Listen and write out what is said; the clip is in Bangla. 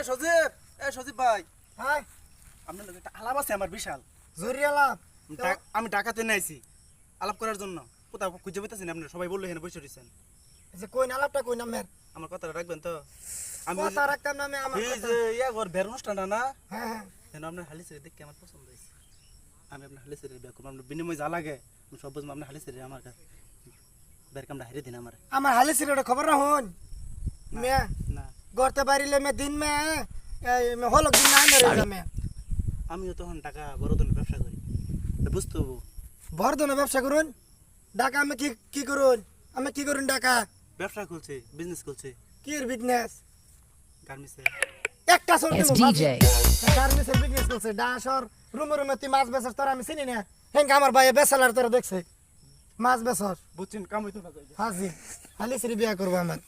সজীব, সজীব ভাই, হাই আপনার লগে একটা আলাপ আছে আমার বিশাল। জরিয়ালা আমি ঢাকাতে নাইছি আলাপ করার জন্য। কোথাও খুঁজে পেতেছেন আপনারা? সবাই বললো এখানে বসে রয়েছেন। যে কই নালাপটা কই নামের আমার কথাটা রাখবেন তো? আমি কথা রাখতাম নামে আমার এই কথা যে ইয়া ঘর বের অনুষ্ঠানটা না, হ্যাঁ হ্যাঁ যেন আপনার হালিসের দেখে আমার পছন্দ হয়েছে। আমি আপনার হালিসের বিয়ে করবো। আপনার বিনিময় যা লাগে আমি সব বুঝবো। আপনার হালিসের আমার কাছে বের কামটা হারিয়ে দিন আমার। আমার হালে সিরেটা খবর রাখুন মে না, গড়তে পারিলে মে দিন মে হলক দিন না মেরে মে আমিও তখন টাকা বড় ধরনের ব্যবসা করি, এটা বুঝতে হবো। বর্ধনে ব্যবসা করুন ঢাকা আমি কি কি করুন আমি কি করুন ঢাকা ব্যবসা খুলছে, বিজনেস খুলছে, কি বিজনেস গার্মেন্টসে। একটা সর It's DJ. গার্মেন্টসের বিজনেস করছে ডাসর রুমে রুমে তুই মাছ বেচার তোর আমি চিনি না হেঙ্গা আমার ভাই বেচালার তোরা দেখছে মাছ বেচর বুঝছেন, কাম হইতো না। হাজি হালি সিরি বিয়া করবো আমার